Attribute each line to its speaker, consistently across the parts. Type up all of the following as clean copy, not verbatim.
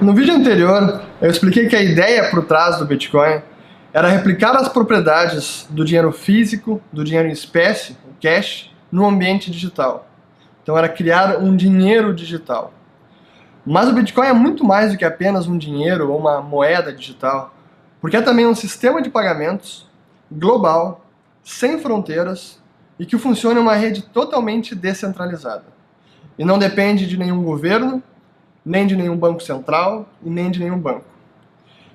Speaker 1: No vídeo anterior, eu expliquei que a ideia por trás do Bitcoin era replicar as propriedades do dinheiro físico, do dinheiro em espécie, o cash, no ambiente digital. Então era criar um dinheiro digital. Mas o Bitcoin é muito mais do que apenas um dinheiro ou uma moeda digital, porque é também um sistema de pagamentos global, sem fronteiras, e que funciona em uma rede totalmente descentralizada. E não depende de nenhum governo, nem de nenhum banco central e nem de nenhum banco.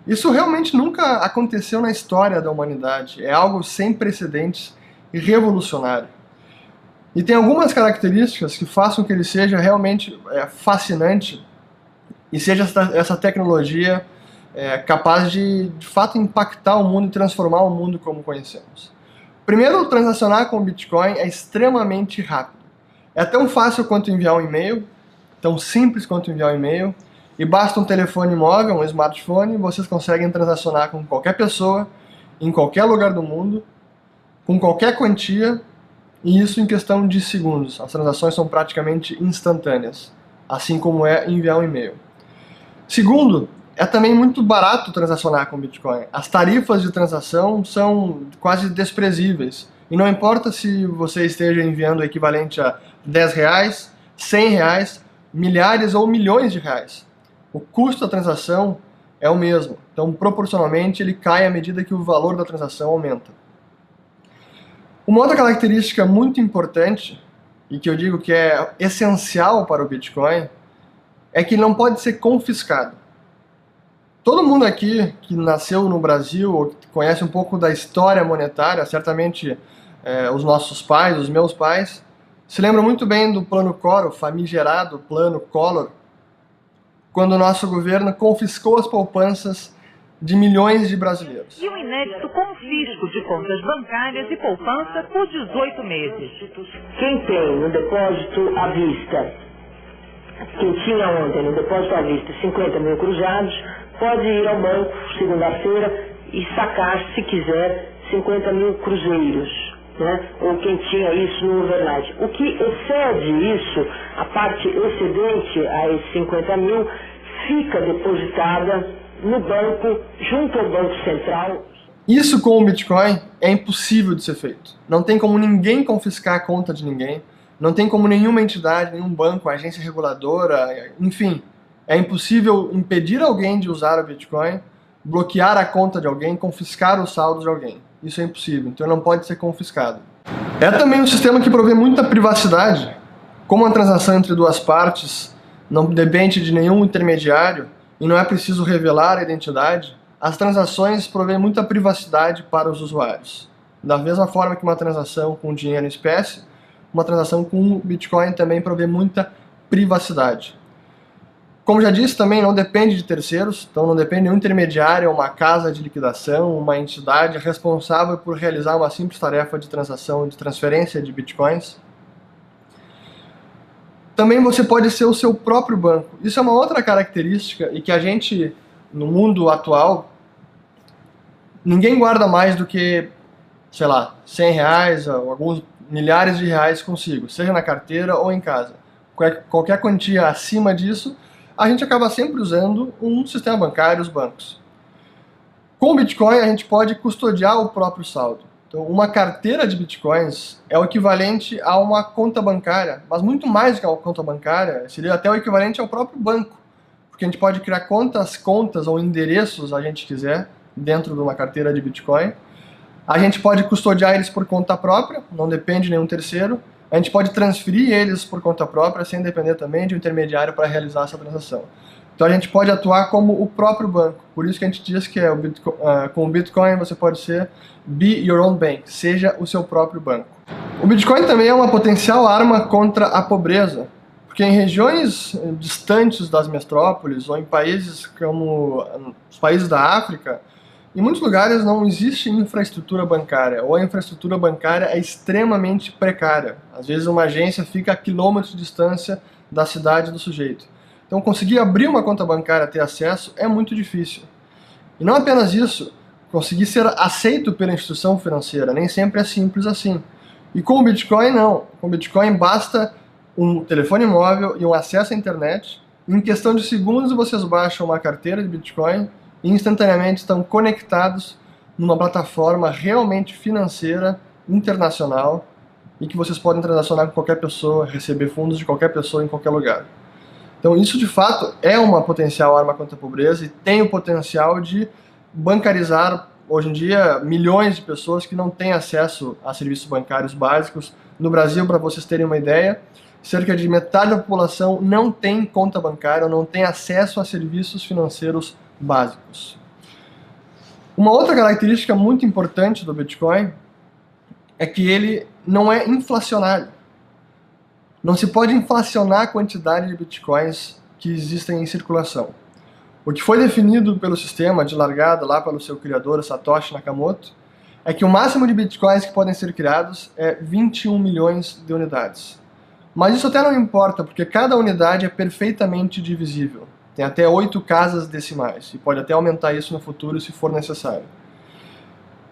Speaker 1: Isso realmente nunca aconteceu na história da humanidade. É algo sem precedentes e revolucionário. E tem algumas características que façam que ele seja realmente fascinante e seja essa tecnologia capaz de fato impactar o mundo e transformar o mundo como conhecemos. Primeiro, transacionar com o Bitcoin é extremamente rápido. É tão fácil quanto enviar um e-mail, tão simples quanto enviar um e-mail, e basta um telefone móvel, um smartphone, e vocês conseguem transacionar com qualquer pessoa, em qualquer lugar do mundo, com qualquer quantia, e isso em questão de segundos. As transações são praticamente instantâneas, assim como é enviar um e-mail. Segundo, é também muito barato transacionar com Bitcoin. As tarifas de transação são quase desprezíveis. E não importa se você esteja enviando o equivalente a R$10, R$100, milhares ou milhões de reais. O custo da transação é o mesmo. Então, proporcionalmente, ele cai à medida que o valor da transação aumenta. Uma outra característica muito importante, e que eu digo que é essencial para o Bitcoin, é que ele não pode ser confiscado. Todo mundo aqui que nasceu no Brasil ou que conhece um pouco da história monetária, certamente os nossos pais, os meus pais, se lembram muito bem do Plano Collor, o famigerado Plano Collor, quando o nosso governo confiscou as poupanças de milhões de brasileiros.
Speaker 2: E um inédito confisco de contas bancárias e poupança por 18 meses.
Speaker 3: Quem tem no depósito à vista, quem tinha ontem no depósito à vista 50 mil cruzados, pode ir ao banco segunda-feira e sacar, se quiser, 50 mil cruzeiros, né? Ou quem tinha isso no overnight. O que excede isso, a parte excedente a esses 50 mil, fica depositada no banco, junto ao Banco Central.
Speaker 1: Isso com o Bitcoin é impossível de ser feito. Não tem como ninguém confiscar a conta de ninguém, não tem como nenhuma entidade, nenhum banco, agência reguladora, enfim, é impossível impedir alguém de usar o Bitcoin, bloquear a conta de alguém, confiscar os saldos de alguém. Isso é impossível, então não pode ser confiscado. É também um sistema que provê muita privacidade. Como a transação entre duas partes não depende de nenhum intermediário e não é preciso revelar a identidade, as transações provêem muita privacidade para os usuários. Da mesma forma que uma transação com dinheiro em espécie, uma transação com Bitcoin também provê muita privacidade. Como já disse, também não depende de terceiros, então não depende de um intermediário, uma casa de liquidação, uma entidade responsável por realizar uma simples tarefa de transação, de transferência de Bitcoins. Também você pode ser o seu próprio banco. Isso é uma outra característica e que a gente, no mundo atual, ninguém guarda mais do que, sei lá, R$100 ou alguns milhares de reais consigo, seja na carteira ou em casa. Qualquer quantia acima disso, a gente acaba sempre usando um sistema bancário, os bancos. Com o Bitcoin, a gente pode custodiar o próprio saldo. Então, uma carteira de Bitcoins é o equivalente a uma conta bancária, mas muito mais do que uma conta bancária, seria até o equivalente ao próprio banco, porque a gente pode criar quantas contas ou endereços a gente quiser dentro de uma carteira de Bitcoin. A gente pode custodiar eles por conta própria, não depende de nenhum terceiro. A gente pode transferir eles por conta própria, sem depender também de um intermediário para realizar essa transação. Então a gente pode atuar como o próprio banco. Por isso que a gente diz que com o Bitcoin você pode ser be your own bank, seja o seu próprio banco. O Bitcoin também é uma potencial arma contra a pobreza, porque em regiões distantes das metrópoles ou em países como os países da África, em muitos lugares não existe infraestrutura bancária, ou a infraestrutura bancária é extremamente precária. Às vezes uma agência fica a quilômetros de distância da cidade do sujeito. Então conseguir abrir uma conta bancária, ter acesso, é muito difícil. E não apenas isso, conseguir ser aceito pela instituição financeira, nem sempre é simples assim. E com o Bitcoin não. Com o Bitcoin basta um telefone móvel e um acesso à internet, Em questão de segundos, vocês baixam uma carteira de Bitcoin e instantaneamente estão conectados numa plataforma realmente financeira, internacional, e que vocês podem transacionar com qualquer pessoa, receber fundos de qualquer pessoa em qualquer lugar. Então isso de fato é uma potencial arma contra a pobreza e tem o potencial de bancarizar, hoje em dia, milhões de pessoas que não têm acesso a serviços bancários básicos. No Brasil, para vocês terem uma ideia, cerca de metade da população não tem conta bancária, não tem acesso a serviços financeiros básicos. Uma outra característica muito importante do Bitcoin é que ele não é inflacionário. Não se pode inflacionar a quantidade de Bitcoins que existem em circulação. O que foi definido pelo sistema de largada lá pelo seu criador, Satoshi Nakamoto, é que o máximo de Bitcoins que podem ser criados é 21 milhões de unidades. Mas isso até não importa, porque cada unidade é perfeitamente divisível. Tem até 8 casas decimais, e pode até aumentar isso no futuro se for necessário.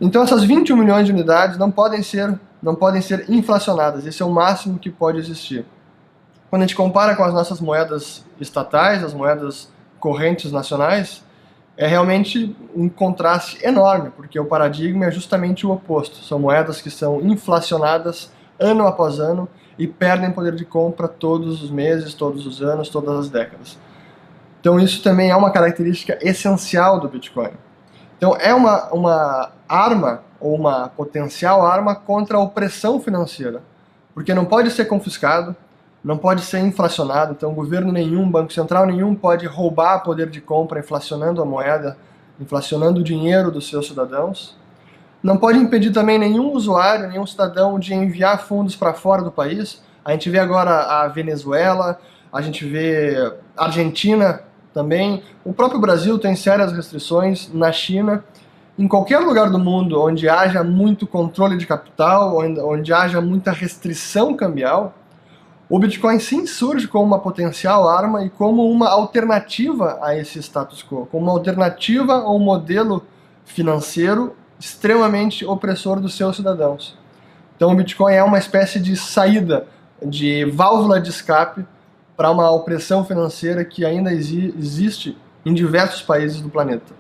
Speaker 1: Então essas 21 milhões de unidades não podem ser inflacionadas, esse é o máximo que pode existir. Quando a gente compara com as nossas moedas estatais, as moedas correntes nacionais, é realmente um contraste enorme, porque o paradigma é justamente o oposto. São moedas que são inflacionadas ano após ano e perdem poder de compra todos os meses, todos os anos, todas as décadas. Então isso também é uma característica essencial do Bitcoin. Então é uma arma, ou uma potencial arma contra a opressão financeira, porque não pode ser confiscado, não pode ser inflacionado, então governo nenhum, banco central nenhum pode roubar poder de compra inflacionando a moeda, inflacionando o dinheiro dos seus cidadãos. Não pode impedir também nenhum usuário, nenhum cidadão de enviar fundos para fora do país. A gente vê agora a Venezuela, a gente vê a Argentina também. O próprio Brasil tem sérias restrições na China. Em qualquer lugar do mundo onde haja muito controle de capital, onde haja muita restrição cambial, o Bitcoin sim surge como uma potencial arma e como uma alternativa a esse status quo, como uma alternativa a um modelo financeiro extremamente opressor dos seus cidadãos. Então o Bitcoin é uma espécie de saída, de válvula de escape para uma opressão financeira que ainda existe em diversos países do planeta.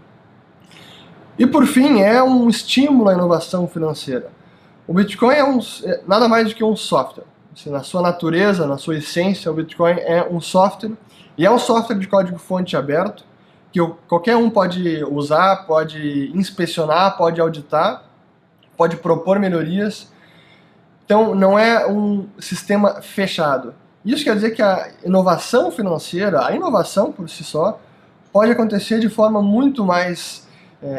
Speaker 1: E por fim, é um estímulo à inovação financeira. O Bitcoin é nada mais do que um software. Assim, na sua natureza, na sua essência, o Bitcoin é um software, e é um software de código-fonte aberto, que qualquer um pode usar, pode inspecionar, pode auditar, pode propor melhorias. Então não é um sistema fechado. Isso quer dizer que a inovação financeira, a inovação por si só, pode acontecer de forma muito mais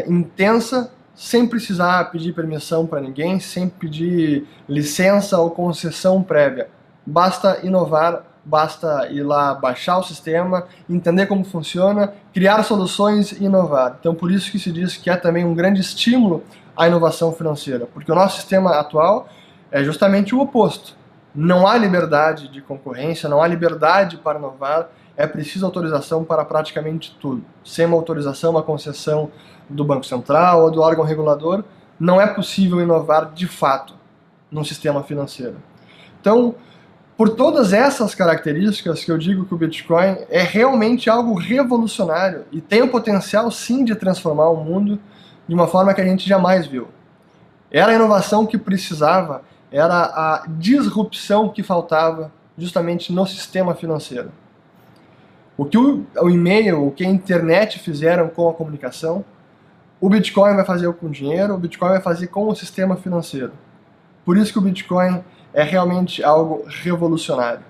Speaker 1: intensa, sem precisar pedir permissão para ninguém, sem pedir licença ou concessão prévia. Basta inovar, basta ir lá baixar o sistema, entender como funciona, criar soluções e inovar. Então por isso que se diz que é também um grande estímulo à inovação financeira, porque o nosso sistema atual é justamente o oposto. Não há liberdade de concorrência, não há liberdade para inovar, é preciso autorização para praticamente tudo. Sem uma autorização, uma concessão do Banco Central ou do órgão regulador, não é possível inovar de fato num sistema financeiro. Então, por todas essas características que eu digo que o Bitcoin é realmente algo revolucionário e tem o potencial sim de transformar o mundo de uma forma que a gente jamais viu. Era a inovação que precisava, era a disrupção que faltava justamente no sistema financeiro. O que o e-mail, o que a internet fizeram com a comunicação, o Bitcoin vai fazer com o dinheiro, o Bitcoin vai fazer com o sistema financeiro. Por isso que o Bitcoin é realmente algo revolucionário.